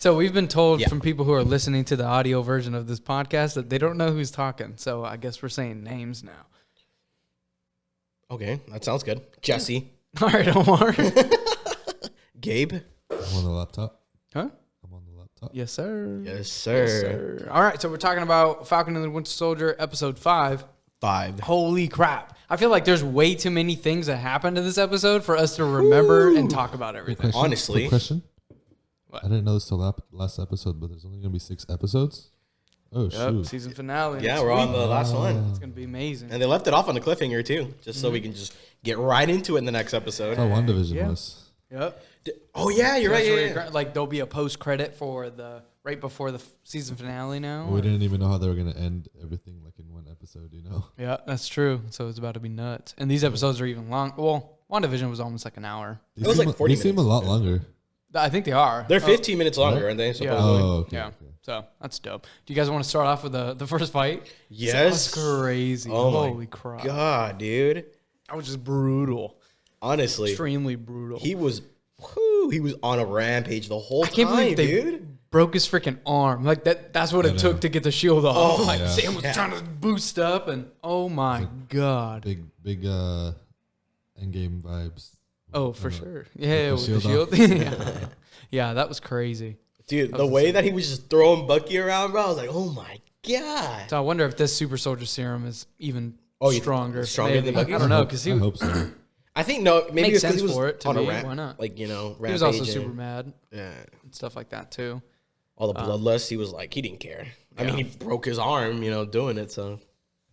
So we've been told from people who are listening to the audio version of this podcast that they don't know who's talking. So I guess we're saying names now. Okay, that sounds good. Jesse. All right, Omar. Gabe. I'm on the laptop. Huh? I'm on the laptop. Yes, sir. Yes, sir. Yes, sir. All right, so we're talking about Falcon and the Winter Soldier, episode 5. 5. Holy crap. I feel like there's way too many things that happened in this episode for us to remember and talk about everything. Honestly. Quick question. What? I didn't know this till last episode, but there's only going to be 6 episodes? Oh, shoot. Season finale. Yeah, we're on the last one. It's going to be amazing. And they left it off on a cliffhanger, too, just so we can just get right into it in the next episode. That's how WandaVision was. Yep. Oh, yeah, you're right. Yeah. Like, there'll be a post-credit for right before the season finale now. Well, we didn't even know how they were going to end everything like in one episode, you know? Yeah, that's true. So it's about to be nuts. And these episodes are even long. Well, WandaVision was almost like an hour. It was like 40 They seem a lot longer. I think they are. They're 15 minutes longer, aren't they? Yeah. Supposedly. Oh, okay. Yeah. Okay. So that's dope. Do you guys want to start off with the first fight? Yes. That's crazy. Oh Holy my crap. God, dude. That was just brutal. Honestly. Extremely brutal. He was on a rampage the whole time, I can't believe they dude. broke his freaking arm. Like that's what it took to get the shield off. Oh, like yeah. Sam was trying to boost up and oh my God. Big endgame vibes. Oh, for sure. Yeah, with the shield shield. Yeah, that was crazy. Dude, the way that he was just throwing Bucky around, bro, I was like, oh my God. So I wonder if this super soldier serum is even stronger. Stronger Maybe. than Bucky's? I don't know because I hope so. I think maybe Makes it's because sense he was for it to on me. a Why not? like, rampage. He was also super mad Yeah. and stuff like that too. All the bloodlust, he was like, he didn't care. I mean, he broke his arm, doing it, so.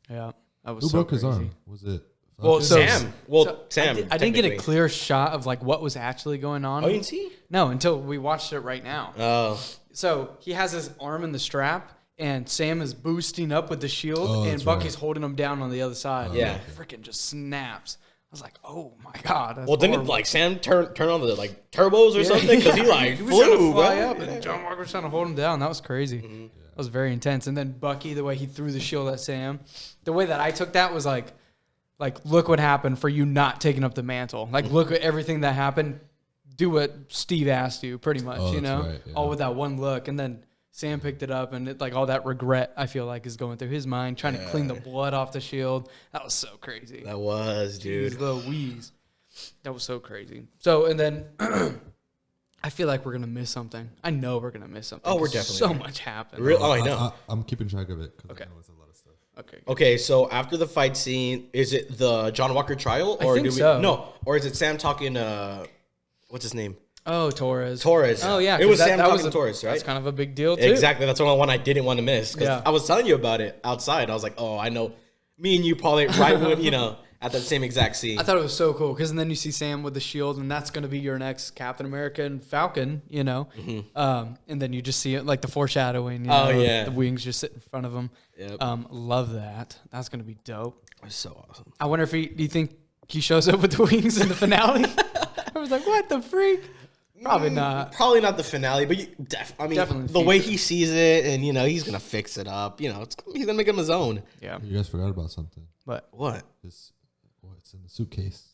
Yeah, that was Who so broke crazy. his arm? Was it? Well, Falcon? so Sam. Well, Sam. I didn't get a technically. clear shot of like what was actually going on. Oh, you didn't see? No, until we watched it right now. Oh. So he has his arm in the strap, and Sam is boosting up with the shield, and that's Bucky's right. holding him down on the other side. Yeah. And it freaking just snaps. I was like, oh my God. That's Well, didn't horrible. like Sam turn on the like turbos or something? Because he like he was trying to flew, fly bro. up, and John Walker was trying to hold him down. That was crazy. That was very intense. And then Bucky, the way he threw the shield at Sam, the way that I took that was like look what happened for you not taking up the mantle. Like, look at everything that happened. Do what Steve asked you, pretty much. Oh, that's right, yeah. All with that one look, and then Sam picked it up, and all that regret I feel like is going through his mind, trying to clean the blood off the shield. That was so crazy. That was, dude. Jeez Louise. That was so crazy. So, and then I feel like we're going to miss something. I know we're going to miss something. Oh, we're 'cause definitely so gonna. much happened. Oh, I know. I'm keeping track of it. Okay. I know it's a lot of stuff. Okay. Okay, so after the fight scene, is it the John Walker trial, I or think do we? so. No, or is it Sam talking? What's his name? Oh, Torres. Torres. Oh, yeah. It was 'cause Sam that talking was to Torres, right? That's kind of a big deal, too. Exactly. That's the one I didn't want to miss because Yeah. I was telling you about it outside. I was like, oh, I know. Me and you probably right when at that same exact scene. I thought it was so cool because then you see Sam with the shield, and that's going to be your next Captain America and Falcon, and then you just see it like the foreshadowing. The wings just sit in front of him. Yep. Love that. That's going to be dope. That's so awesome. I wonder if do you think he shows up with the wings in the finale? I was like, what the freak? Probably not. Probably not the finale, but Definitely the way he sees it, and he's gonna fix it up. He's gonna make him his own. Yeah. You guys forgot about something. But What? It's in the suitcase.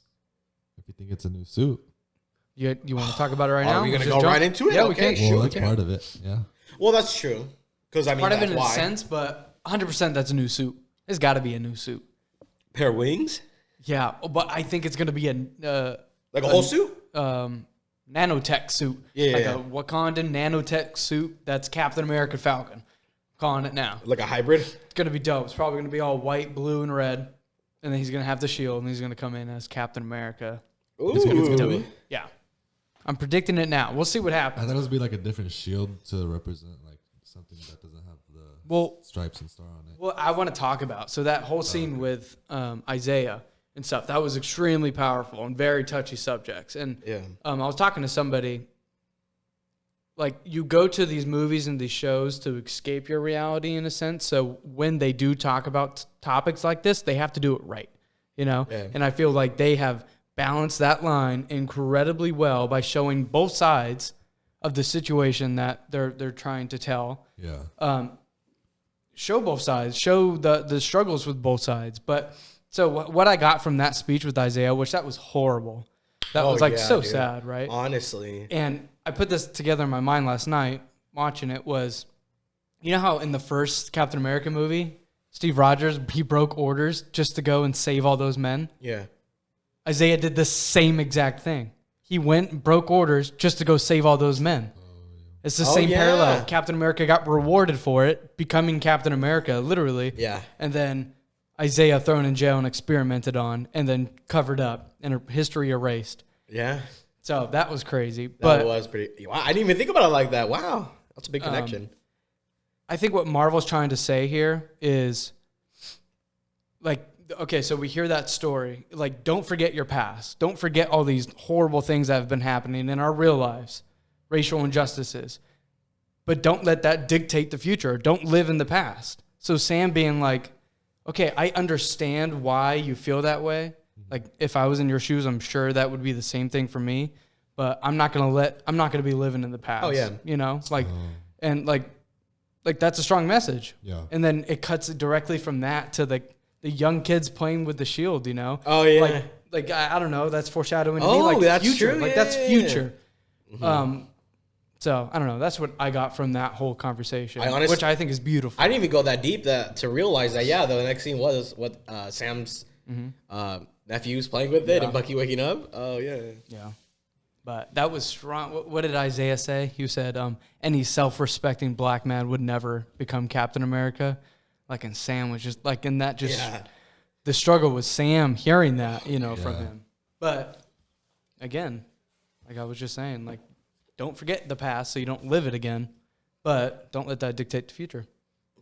If you think it's a new suit. you want to talk about it right now? Are we gonna Just go jump? right into it? Yeah, we Okay, can. sure. Well, that's part of it. Yeah. Well, that's true. Because Part of it that's in a why. sense, but 100% that's a new suit. It's got to be a new suit. Pair of wings, Yeah, but I think it's going to be a whole suit. nanotech suit. Yeah. Like a Wakandan nanotech suit that's Captain America Falcon. Calling it now. Like a hybrid. It's going to be dope. It's probably going to be all white, blue, and red. And then he's going to have the shield, and he's going to come in as Captain America. Ooh. Yeah. I'm predicting it now. We'll see what I happens. thought it would be like a different shield to represent like something that doesn't have the stripes and star on it. Well, I want to talk about. So that whole scene with Isaiah and stuff, that was extremely powerful and very touchy subjects. And I was talking to somebody, like, you go to these movies and these shows to escape your reality in a sense. So when they do talk about topics like this, they have to do it right, Yeah. And I feel like they have balanced that line incredibly well by showing both sides of the situation that they're trying to tell. Yeah. Show both sides, show the struggles with both sides. But so what I got from that speech with Isaiah, which that was horrible. That was so dude. sad, right? Honestly. And I put this together in my mind last night. watching it was, you know how in the first Captain America movie, Steve Rogers, he broke orders just to go and save all those men? Yeah. Isaiah did the same exact thing. He went and broke orders just to go save all those men. It's the same parallel. Captain America got rewarded for it, becoming Captain America, literally. Yeah. And then Isaiah thrown in jail and experimented on, and then covered up and history erased. Yeah. So that was crazy. That was pretty. Wow, I didn't even think about it like that. Wow. That's a big connection. I think what Marvel's trying to say here is, like, okay, so we hear that story. Like, don't forget your past. Don't forget all these horrible things that have been happening in our real lives. Racial injustices, but don't let that dictate the future. Don't live in the past. So Sam being like, okay, I understand why you feel that way. Like if I was in your shoes, I'm sure that would be the same thing for me, but I'm not going to be living in the past. Oh yeah. You know, like, and like that's a strong message. Yeah. And then it cuts it directly from that to the young kids playing with the shield, you know? Oh yeah. Like I don't know. That's foreshadowing to me. Oh, Like that's future. true. Like Yeah, that's yeah, future. yeah. So I don't know. That's what I got from that whole conversation, honestly, which I think is beautiful. I didn't even go that deep to realize that. Yeah, the next scene was what Sam's nephew was playing with it and Bucky waking up. Oh yeah. Yeah, but that was strong. What did Isaiah say? He said, "Any self-respecting black man would never become Captain America." Like, and Sam was just like, and that just the struggle with Sam hearing that, you know, from him. But again, like I was just saying, like, don't forget the past so you don't live it again, but don't let that dictate the future.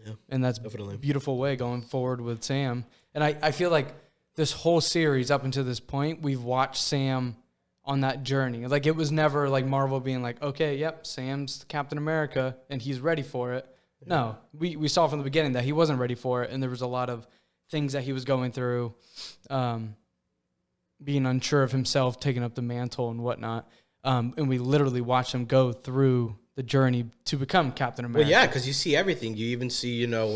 Yeah, and that's definitely a beautiful way going forward with Sam. And I feel like this whole series up until this point, we've watched Sam on that journey. Like it was never like Marvel being like, okay, yep, Sam's Captain America and he's ready for it. Yeah. No, we saw from the beginning that he wasn't ready for it, and there was a lot of things that he was going through, being unsure of himself, taking up the mantle and whatnot. And we literally watched him go through the journey to become Captain America. Well, yeah, because you see everything. You even see, you know,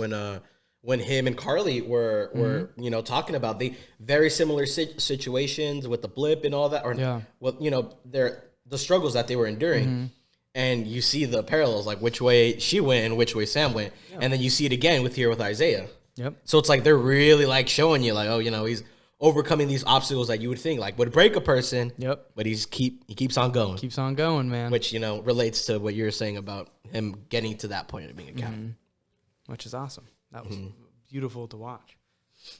when him and Carly were you know, talking about the very similar situations with the blip and all that, or well, you know, the struggles that they were enduring, and you see the parallels, like which way she went and which way Sam went, and then you see it again with Isaiah. Yep. So it's like they're really like showing you, like, oh, you know, he's overcoming these obstacles that you would think like would break a person. Yep. But he keeps on going. Keeps on going, man. Which, you know, relates to what you're saying about him getting to that point of being a captain. Which is awesome. That was beautiful to watch.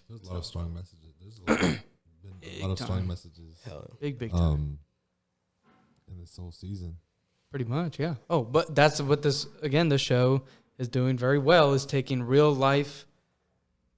There's a lot of strong messages. There's a lot of strong messages. Big time. In this whole season. Pretty much, yeah. Oh, but that's what this show is doing very well, is taking real life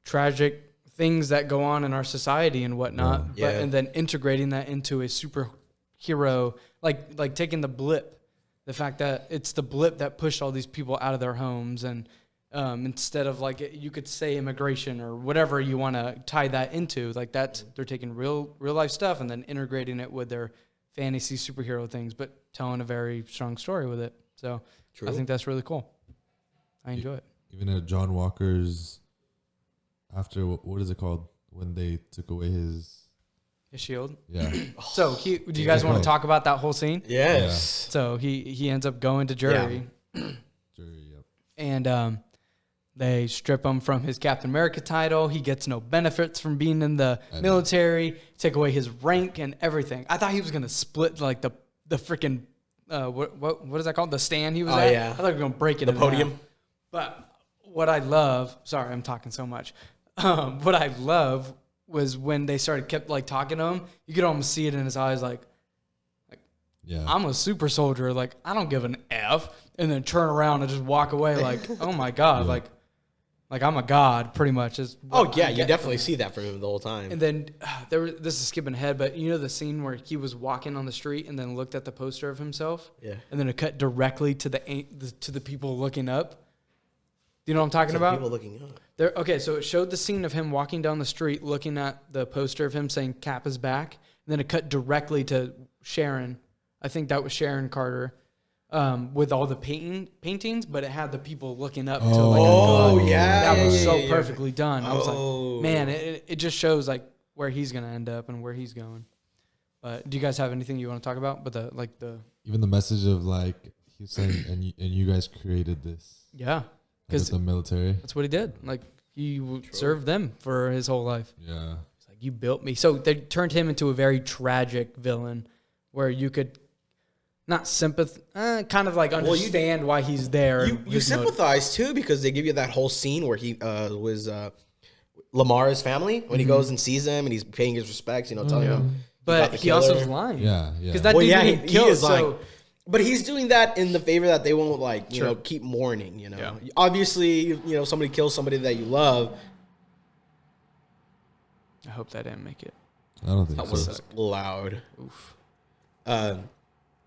tragic things that go on in our society and whatnot, but and then integrating that into a superhero, like taking the blip, the fact that it's the blip that pushed all these people out of their homes, and instead of like you could say immigration or whatever you want to tie that into, like that they're taking real life stuff and then integrating it with their fantasy superhero things, but telling a very strong story with it. So I think that's really cool. I enjoy it. Even at John Walker's. After, what is it called? When they took away his shield? Yeah. So, do you guys want to talk about that whole scene? Yes. Yeah. So, he ends up going to jury. Yeah. Jury, yep. And they strip him from his Captain America title. He gets no benefits from being in the military. Take away his rank and everything. I thought he was going to split, like, the freaking, what is that called? The stand he was at? Yeah. I thought he was going to break it. The podium. Half. But what I love, sorry, I'm talking so much. What I love was when they kept like talking to him. You could almost see it in his eyes, like I'm a super soldier. Like I don't give an F, and then turn around and just walk away. Like oh my god, like I'm a god, pretty much. You definitely see that from him the whole time. And then this is skipping ahead, but you know the scene where he was walking on the street and then looked at the poster of himself. Yeah. And then it cut directly to the people looking up. Do you know what I'm talking about? People looking up. Okay, so it showed the scene of him walking down the street, looking at the poster of him saying "Cap is back," and then it cut directly to Sharon. I think that was Sharon Carter, with all the paintings, but it had the people looking up to like. Oh yeah, that was so perfectly done. I was like, man, it just shows like where he's gonna end up and where he's going. But do you guys have anything you want to talk about? But the even the message of like he was saying, and you guys created this. Yeah, because the military. That's what he did. Like he served them for his whole life. Yeah, it's like you built me. So they turned him into a very tragic villain, where you could not kind of like understand why he's there. You sympathize too, because they give you that whole scene where he was Lamar's family when he goes and sees him and he's paying his respects, telling him. But he also was lying. Yeah. Because that dude he is lying. But he's doing that in the favor that they won't keep mourning. Yeah. Obviously, somebody kills somebody that you love. I hope that didn't make it. I don't think that so. was loud. Oof.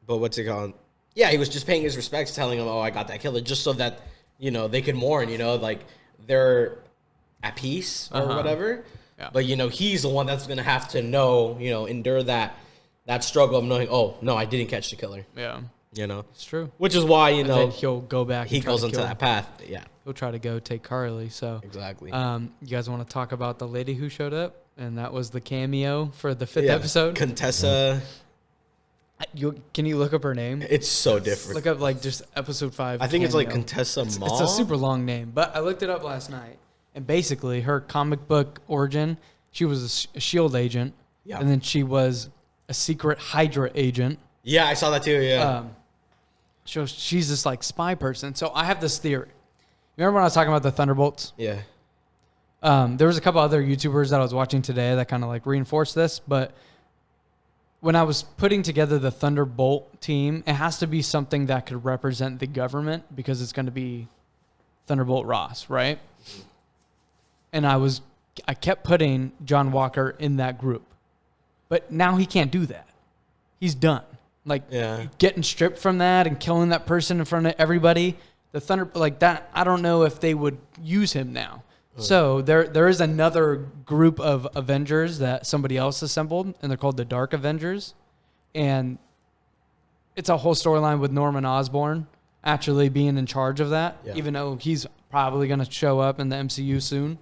But what's it called? Yeah, he was just paying his respects, telling him, "Oh, I got that killer," just so that they could mourn. Like they're at peace or whatever. Yeah. But he's the one that's gonna have to endure that struggle of knowing, oh no, I didn't catch the killer. Yeah. It's true. Which is why he'll go back. He goes into that path. Yeah. He'll try to go take Carly. So exactly. You guys want to talk about the lady who showed up, and that was the cameo for the 5th episode, Contessa. Can you look up her name? It's so different. Look up just episode 5. I think it's like Contessa Mall. It's a super long name, but I looked it up last night, and basically her comic book origin, she was a SHIELD agent, and then she was a secret Hydra agent. Yeah, I saw that too. Yeah. So she's this like spy person. So I have this theory. Remember when I was talking about the Thunderbolts? Yeah. There was a couple other YouTubers that I was watching today that kind of like reinforced this, but when I was putting together the Thunderbolt team, it has to be something that could represent the government, because it's going to be Thunderbolt Ross, right? And I kept putting John Walker in that group, but now he can't do that. He's done. Getting stripped from that and killing that person in front of everybody. The Thunder like that. I don't know if they would use him now. So there is another group of Avengers that somebody else assembled, and they're called the Dark Avengers. And it's a whole storyline with Norman Osborn actually being in charge of that, even though he's probably going to show up in the MCU soon.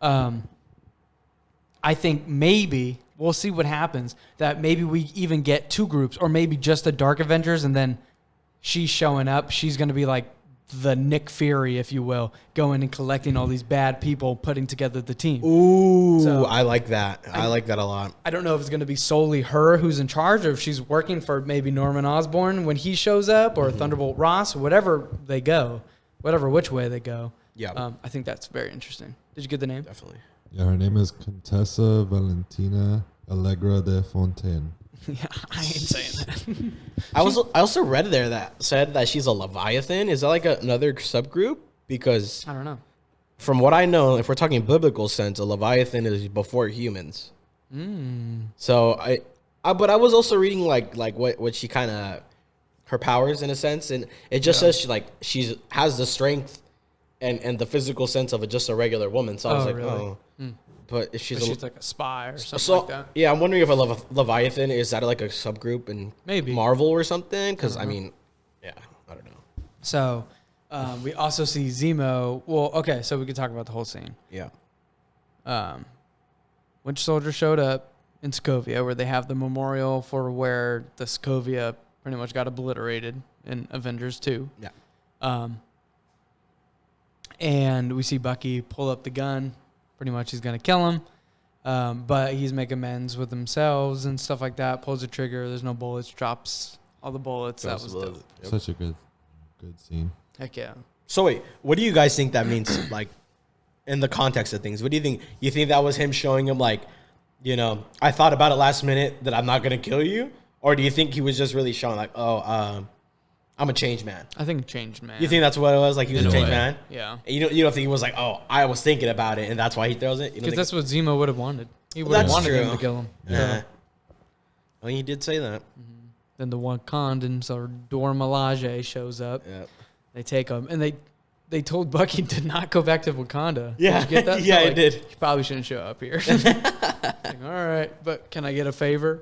I think maybe we'll see what happens, that maybe we even get 2 groups, or maybe just the Dark Avengers, and then she's showing up. She's going to be like the Nick Fury, if you will, going and collecting all these bad people, putting together the team. Ooh, so, I like that. I like that a lot. I don't know if it's going to be solely her who's in charge, or if she's working for maybe Norman Osborn when he shows up, or Thunderbolt Ross, whatever which way they go. Yeah. I think that's very interesting. Did you get the name? Definitely. Yeah, her name is Contessa Valentina Allegra de Fontaine. Yeah, I ain't saying that. I also read there that said that she's a Leviathan. Is that like another subgroup? Because I don't know. From what I know, if we're talking biblical sense, a Leviathan is before humans. So but I was also reading like what she kind of, her powers in a sense, and it just says she has the strength and the physical sense of just a regular woman. So I was like, really? But if she's like a spy or something like that. Yeah, I'm wondering if a Leviathan, is that like a subgroup in maybe Marvel or something? Because I mean, yeah, I don't know. So we also see Zemo. Well, okay, so we could talk about the whole scene. Yeah. Winter Soldier showed up in Sokovia, where they have the memorial for where the Sokovia pretty much got obliterated in Avengers 2. Yeah. And we see Bucky pull up the gun. Pretty much he's going to kill him. But he's making amends with themselves and stuff like that. Pulls the trigger. There's no bullets. Drops all the bullets. That was dope. Yep. Such a good scene. Heck yeah. So wait, what do you guys think that means, like, in the context of things? What do you think? You think that was him showing him, like, I thought about it last minute that I'm not going to kill you? Or do you think he was just really showing, like, I'm a changed man? I think changed man. You think that's what it was? Like, he was a changed man? Yeah. And you don't think he was like, oh, I was thinking about it, and that's why he throws it? Because that's what Zemo would have wanted. He would have wanted him to kill him. Yeah. Well, he did say that. Mm-hmm. Then the Wakandans, or Dora Milaje, shows up. Yeah. They take him, and they told Bucky to not go back to Wakanda. Yeah. Did you get that? Yeah, I did. You probably shouldn't show up here. Like, all right, but can I get a favor?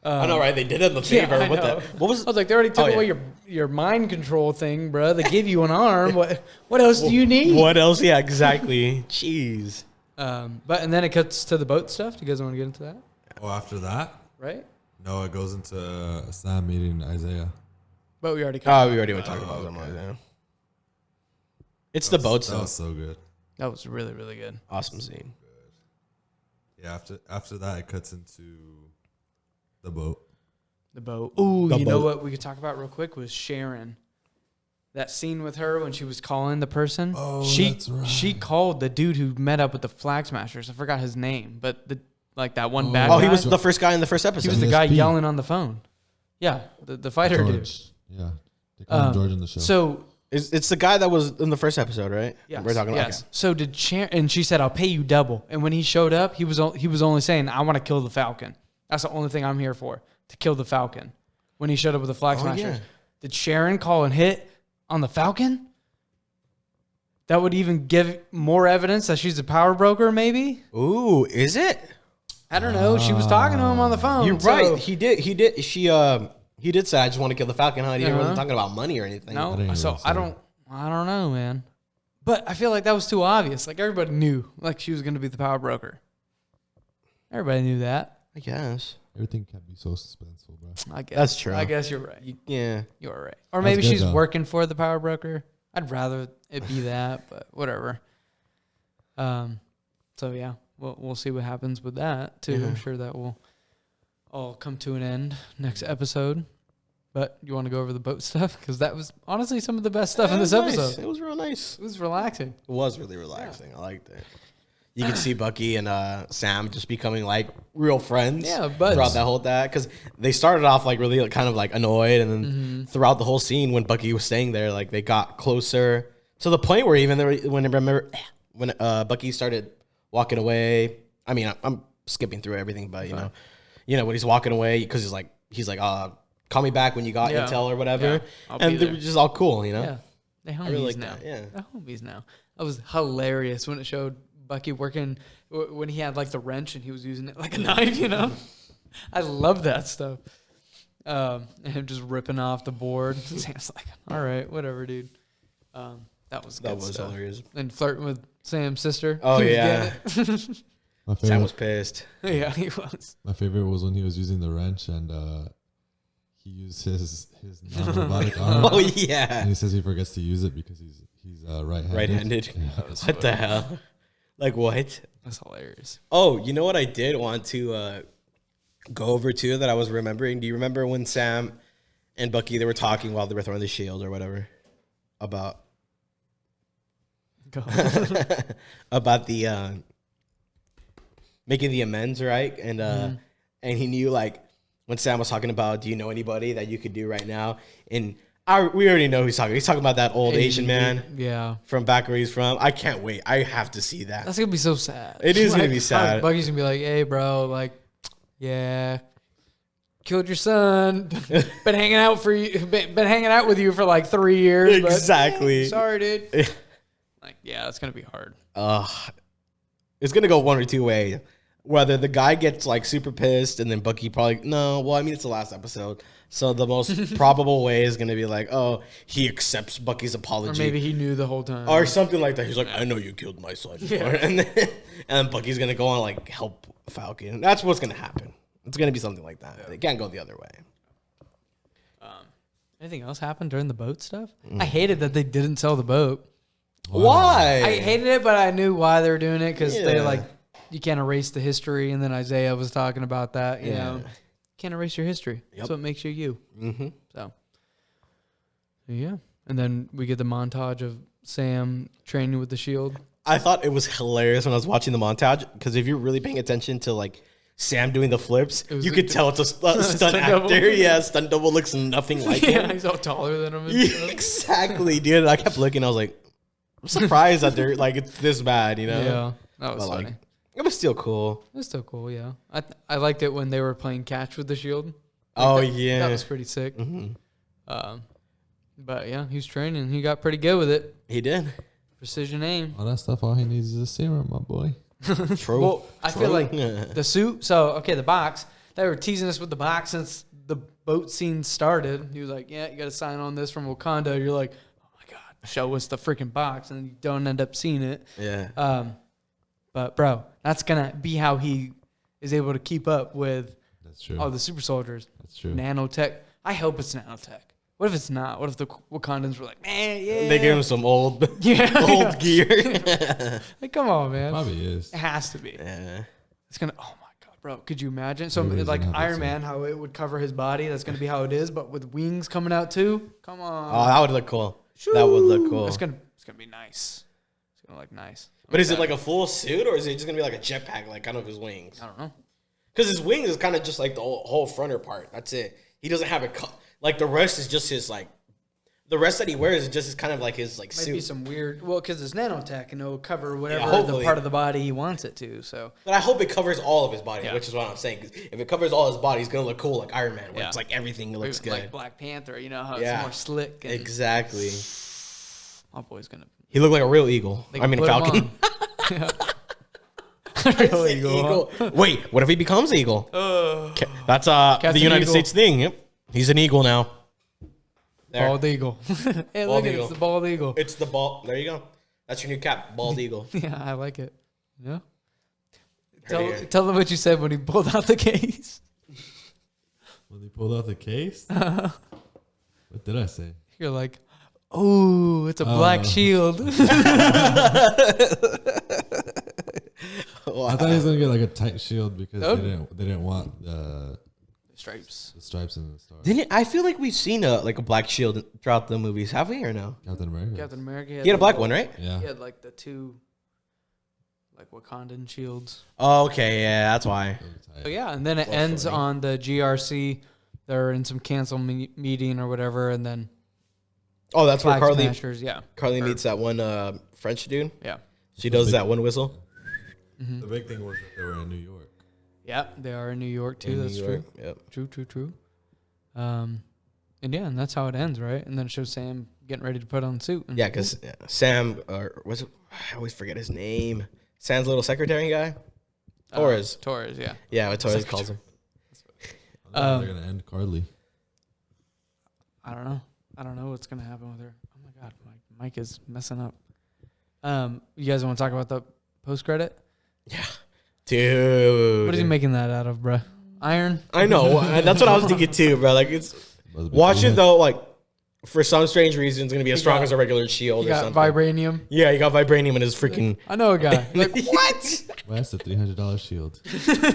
I know, right? They did him the favor. Yeah, what was? I was like, they already took away your mind control thing, bro. They gave you an arm. What else do you need? What else? Yeah, exactly. Jeez. And then it cuts to the boat stuff. Do you guys want to get into that? Oh, after that? Right? No, it goes into Sam meeting Isaiah. But we already went talking about something like that. It's the boat stuff. That was so good. That was really, really good. Awesome scene. Yeah, after that, it cuts into the boat. The boat. Ooh, you know what we could talk about real quick was Sharon. That scene with her when she was calling the person. Oh, that's right. She called the dude who met up with the Flag Smashers. I forgot his name, but that one bad guy. Oh, he was the first guy in the first episode. He was the guy yelling on the phone. Yeah, the fighter dude. Yeah, they call him George in the show. So it's the guy that was in the first episode, right? Yeah, we're talking about. Yes. Okay. So did Sharon? And she said, "I'll pay you double." And when he showed up, he was only saying, "I want to kill the Falcon. That's the only thing I'm here for, to kill the Falcon." When he showed up with the Flag Smashers, did Sharon call and hit on the Falcon? That would even give more evidence that she's a power broker, maybe? Ooh, is it? I don't know. She was talking to him on the phone. You're right. He did. He did say, "I just want to kill the Falcon." Huh? He wasn't talking about money or anything. No. I don't know, man. But I feel like that was too obvious. Like everybody knew, like she was going to be the power broker. Everybody knew that. I guess everything can be so suspenseful, bro. I guess that's true. I guess you're right. You're right. Or maybe she's working for the power broker. I'd rather it be that, but whatever. So yeah, we'll see what happens with that too. I'm sure that will all come to an end next episode. But you want to go over the boat stuff? Because that was honestly some of the best stuff in this episode. It was real nice. It was relaxing. It was really relaxing. I liked it. You could see Bucky and Sam just becoming like real friends. Yeah, but throughout that whole because they started off like really kind of like annoyed, and then throughout the whole scene when Bucky was staying there, like they got closer to the point where even when Bucky started walking away. I mean, I'm skipping through everything, but you know when he's walking away because he's like call me back when you got intel or whatever, and they were just all cool, you know. Yeah, they homies really like now. That. Yeah, they're homies now. That was hilarious when it showed Bucky working when he had like the wrench and he was using it like a knife, you know. I love that stuff. And him just ripping off the board. Sam's like, all right, whatever, dude. That was hilarious. And flirting with Sam's sister. Oh yeah. Sam was pissed. Yeah, he was. My favorite was when he was using the wrench and he used his non-robotic arm. Oh yeah. And he says he forgets to use it because he's right-handed. Right-handed. Yeah. What the hell? Like what? That's hilarious. Oh, you know what I did want to go over too that I was remembering? Do you remember when Sam and Bucky, they were talking while they were throwing the shield or whatever about about the making the amends, right? And and he knew like when Sam was talking about, do you know anybody that you could do right now? And we already know who he's talking. He's talking about that old Asian man, from back where he's from. I can't wait. I have to see that. That's gonna be so sad. It is gonna be sad. Bucky's gonna be like, "Hey, bro, like, yeah, killed your son. been hanging out with you for like 3 years. Exactly. But, sorry, dude. Like, yeah, it's gonna be hard. It's gonna go one or two ways. Whether the guy gets like super pissed and then Bucky probably it's the last episode. So the most probable way is going to be like, oh, he accepts Bucky's apology. Or maybe he knew the whole time. Or something like that. He's like, I know you killed my son. Yeah. And then Bucky's going to go on like help Falcon. That's what's going to happen. It's going to be something like that. It can't go the other way. Anything else happened during the boat stuff? I hated that they didn't sell the boat. Why? I hated it, but I knew why they were doing it because they like, you can't erase the history. And then Isaiah was talking about that, you know. Can't erase your history. That's what makes you you. Mm-hmm. So, yeah. And then we get the montage of Sam training with the shield. I thought it was hilarious when I was watching the montage because if you're really paying attention to like Sam doing the flips, you could tell it's a stunt actor. Yeah, stunt double looks nothing like him. He's all taller than him. Yeah, exactly, dude. I kept looking. I was like, I'm surprised that they're like it's this bad, you know? Yeah, that was funny. Like, it was still cool. It was still cool, yeah. I liked it when they were playing catch with the shield. That was pretty sick. Mm-hmm. But yeah, he was training. He got pretty good with it. He did. Precision aim. All that stuff, all he needs is a serum, my boy. True. Well, I feel like the suit. So, okay, the box. They were teasing us with the box since the boat scene started. He was like, yeah, you got to sign on this from Wakanda. You're like, oh my God, show us the freaking box. And you don't end up seeing it. Yeah. But, bro, that's going to be how he is able to keep up with all the super soldiers. That's true. Nanotech. I hope it's nanotech. What if it's not? What if the Wakandans were like, man, yeah. They gave him some old gear. Like, come on, man. Probably is. It has to be. Yeah. It's going to, oh my God, bro. Could you imagine? So, like Iron Man, how it would cover his body. That's going to be how it is, but with wings coming out too. Come on. Oh, that would look cool. Shoo. That would look cool. It's gonna be nice. It's going to look nice. But is it like a full suit or is it just going to be like a jetpack, like kind of his wings? I don't know. Because his wings is kind of just like the whole fronter part. That's it. He doesn't have it. Like the rest is just his like. The rest that he wears is just kind of like his like suit. Might be some weird. Well, because it's nanotech and it'll cover whatever the part of the body he wants it to. So. But I hope it covers all of his body, which is what I'm saying. Because if it covers all his body, he's gonna look cool like Iron Man, where it's like everything looks good. Like Black Panther, you know how it's more slick. And exactly. My boy's gonna. He looked like a real eagle. I mean, a falcon. Real eagle. Huh? Wait, what if he becomes eagle? That's the United States thing. Yep, he's an eagle now. There. Bald eagle. Hey, look at it. It's the bald eagle. It's the bald. There you go. That's your new cap. Bald eagle. Yeah, I like it. Yeah. Tell them what you said when he pulled out the case. When he pulled out the case? What did I say? You're like, oh, it's a black shield. Wow. I thought he was gonna get like a tight shield because they didn't want the stripes. The stripes and the stars. I feel like we've seen a black shield throughout the movies, have we or no? Captain America. Captain America. He had a black one, right? Yeah. He had like the two, like Wakandan shields. Oh, okay, yeah, that's why. So yeah, and then it ends on the GRC. They're in some cancel meeting or whatever, and then. Oh, that's where Carly. Smashers, yeah. Carly meets that one French dude. Yeah. She does that one whistle. The big thing was that they were in New York. Yeah, they are in New York too. That's true. Yep. True. And and that's how it ends, right? And then it shows Sam getting ready to put on the suit. Yeah, because Sam, was it? I always forget his name. Sam's little secretary guy. Torres. Torres, yeah. Yeah, what Torres calls him. They're gonna end Carly. I don't know what's gonna happen with her. Oh my God, my mic is messing up. You guys want to talk about the post credit? Yeah. Dude. What is he making that out of, bro? Iron? I know. That's what I was thinking too, bro. Like, watch it though, like, for some strange reason, it's going to be as strong as a regular shield or something. Vibranium? Yeah, you got vibranium in his freaking... I know a guy. Like, what? Well, that's a $300 shield.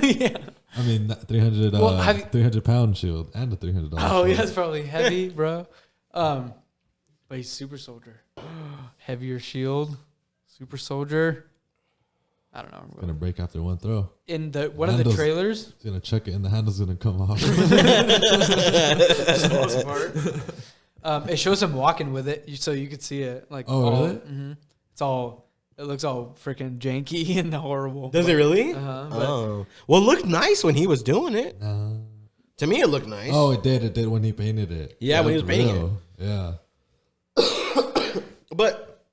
Yeah. I mean, 300-pound shield and a $300 Oh, shield. yeah, that's probably heavy, bro. But he's super soldier. Heavier shield. Super soldier. I don't know. It's gonna break after one throw. In one of the trailers, it's gonna chuck it, and the handle's gonna come off. It shows him walking with it, so you could see it. Like, really? Mm-hmm. It looks all freaking janky and horrible. Does it really? Well, it looked nice when he was doing it. To me, it looked nice. Oh, it did. It did when he painted it. Yeah, when he was painting it. Yeah. But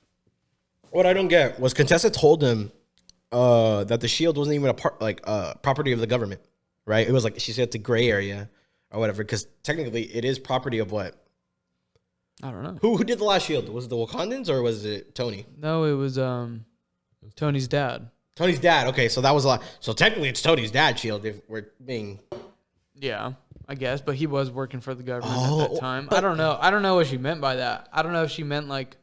what I don't get was Contessa told him that the shield wasn't even property of the government, right? It was like she said it's a gray area or whatever, because technically it is property of what? I don't know. Who did the last shield? Was it the Wakandans or was it Tony? No, it was Tony's dad. Tony's dad. Okay, so that was a lot. So technically it's Tony's dad's shield if we're being... Yeah, I guess, but he was working for the government at that time. I don't know. I don't know what she meant by that. I don't know if she meant like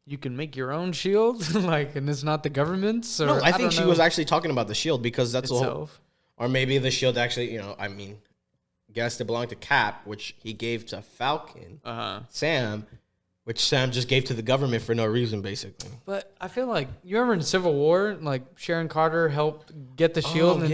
you can make your own shield, like, and it's not the government's. Or, no, I think she was actually talking about the shield because that's itself. The whole. Or maybe the shield actually, guess it belonged to Cap, which he gave to Falcon. Sam, which Sam just gave to the government for no reason, basically. But I feel like you remember in Civil War, like Sharon Carter helped get the shield, and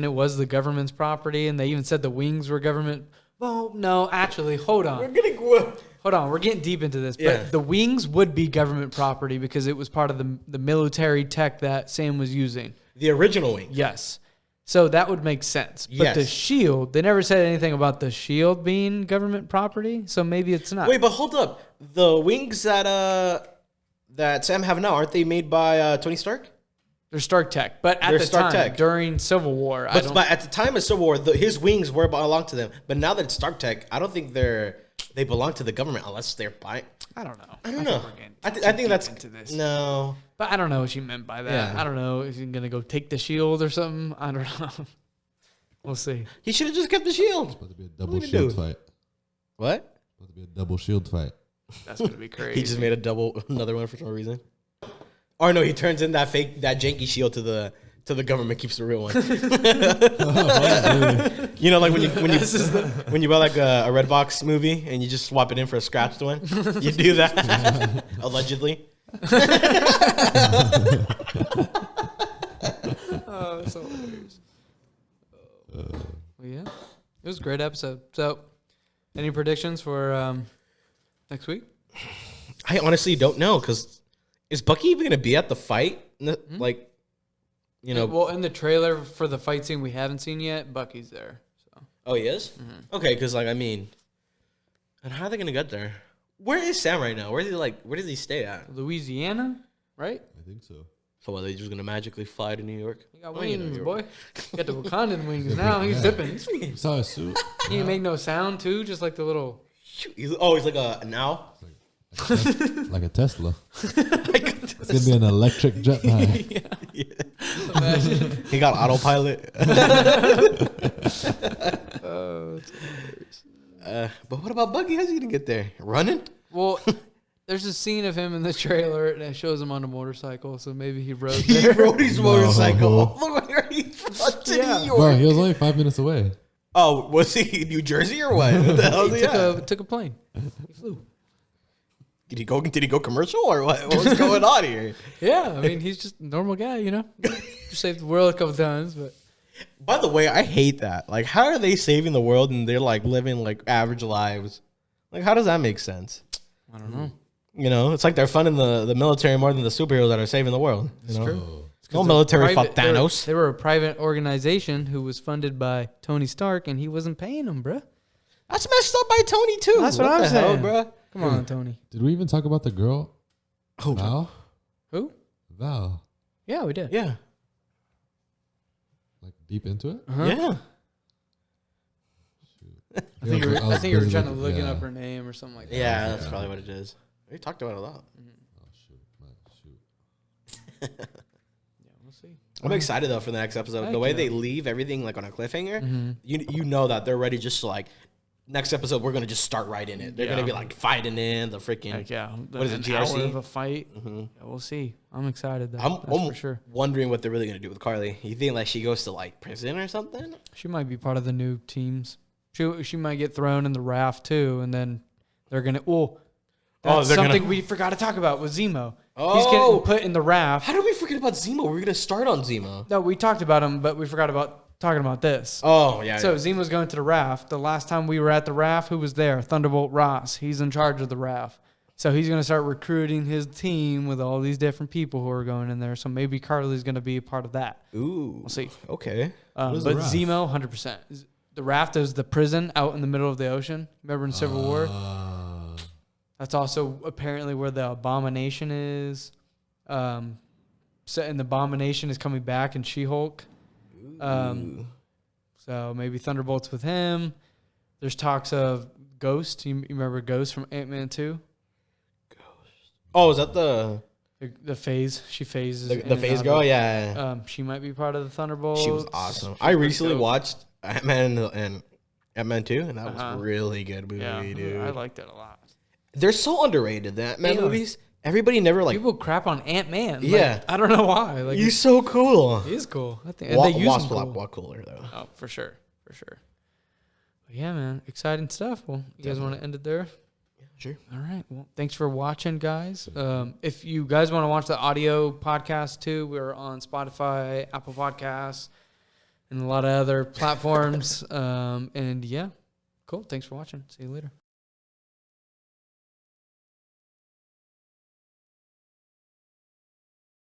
it was the government's property, and they even said the wings were government. Well, no, actually, hold on. We're getting deep into this, but the wings would be government property because it was part of the military tech that Sam was using. The original wing. Yes. So that would make sense. But the shield, they never said anything about the shield being government property, so maybe it's not. Wait, but hold up. The wings that Sam have now, aren't they made by Tony Stark? They're Stark Tech. But at the time, during Civil War... But at the time of Civil War, his wings belonged to them. But now that it's Stark Tech, I don't think they belong to the government unless they're buying... I don't know. I don't know. I think that's... Into this. No. But I don't know what she meant by that. Yeah. I don't know. Is he going to go take the shield or something? I don't know. We'll see. He should have just kept the shield. It's supposed to be a double shield fight. What? About to be a double shield fight. That's gonna be crazy. He just made another one for some reason. Or no, he turns in that janky shield to the government, keeps the real one. You know, like when you buy like a Redbox movie and you just swap it in for a scratched one. You do that allegedly. Oh, that's so hilarious. Well, yeah, it was a great episode. So, any predictions for next week? I honestly don't know, because is Bucky even gonna be at the fight? Like, you know, well, in the trailer for the fight scene we haven't seen yet, Bucky's there. So. Oh, he is? Mm-hmm. Okay, because like, I mean, and how are they gonna get there? Where is Sam right now? Where does he stay at? Louisiana, right? I think so. So are they just gonna magically fly to New York? He got wings, boy. He got the Wakandan wings now. He's zipping. You saw his suit? He didn't make no sound too, just like the little. He's like an owl. Like a Tesla. It's gonna be an electric jetpack. Yeah. Imagine. He got autopilot. Oh, it's hilarious. But what about Bucky? How's he gonna get there? Running? Well, there's a scene of him in the trailer and it shows him on a motorcycle, so maybe he rode there. He rode his motorcycle. Look where he's from to New York. Bro, he was only 5 minutes away. Oh, was he in New Jersey or what? What the hell? He took a plane. He flew. Did he go commercial or what? What's going on here? Yeah, I mean, he's just a normal guy, you know. Just saved the world a couple times, but. By the way, I hate that. Like, how are they saving the world and they're like living like average lives? Like, how does that make sense? I don't know. You know, it's like they're funding the military more than the superheroes that are saving the world. It's true. No military fought Thanos. They were a private organization who was funded by Tony Stark, and he wasn't paying them, bruh. That's messed up by Tony too. That's what I'm saying, bro. Come on, Tony. Did we even talk about the girl? Oh, Val? Who? Val. Yeah, we did. Yeah. Like deep into it? Uh-huh. Yeah. I think you were trying to look up her name or something like that. Yeah, that's probably what it is. We talked about it a lot. Oh, shoot. Yeah, we'll see. I'm excited though for the next episode. The way they leave everything like on a cliffhanger, you know that they're ready just to like next episode we're gonna just start right in it. They're gonna be like fighting in the freaking what is it, GRC? Hour of a fight. Yeah, we'll see. I'm excited though. I'm for sure. wondering what they're really gonna do with Carly. You think like she goes to like prison or something? She might be part of the new teams. She might get thrown in the raft too, and then they're gonna. That's something we forgot to talk about with Zemo. He's getting put in the raft. How did we forget about Zemo? We were gonna start on Zemo. No, we talked about him, but we forgot about talking about this. Oh yeah. So Zemo's going to the raft. The last time we were at the raft, who was there? Thunderbolt Ross. He's in charge of the raft. So he's going to start recruiting his team with all these different people who are going in there. So maybe Carly's going to be a part of that. Ooh. We'll see. Okay. But Zemo, 100%. The raft is the prison out in the middle of the ocean. Remember in Civil War? That's also apparently where the Abomination is. And the Abomination is coming back in She-Hulk. So maybe Thunderbolt's with him. There's talks of Ghost. You remember Ghost from Ant-Man 2? Oh, is that the phase? She phases. The phase girl? Yeah. She might be part of the Thunderbolts. She was awesome. I recently watched Ant-Man and Ant-Man 2, and that was really good movie, dude. I liked it a lot. They're so underrated, the Ant-Man movies. Everybody never like... People crap on Ant-Man. Yeah. I don't know why. Like, he's so cool. He is cool. I think they use him cool. A lot cooler, though. Oh, for sure. But yeah, man. Exciting stuff. Well, you guys want to end it there? Sure. All right. Well, thanks for watching, guys. If you guys want to watch the audio podcast too, we're on Spotify, Apple Podcasts, and a lot of other platforms. And yeah, cool. Thanks for watching. See you later.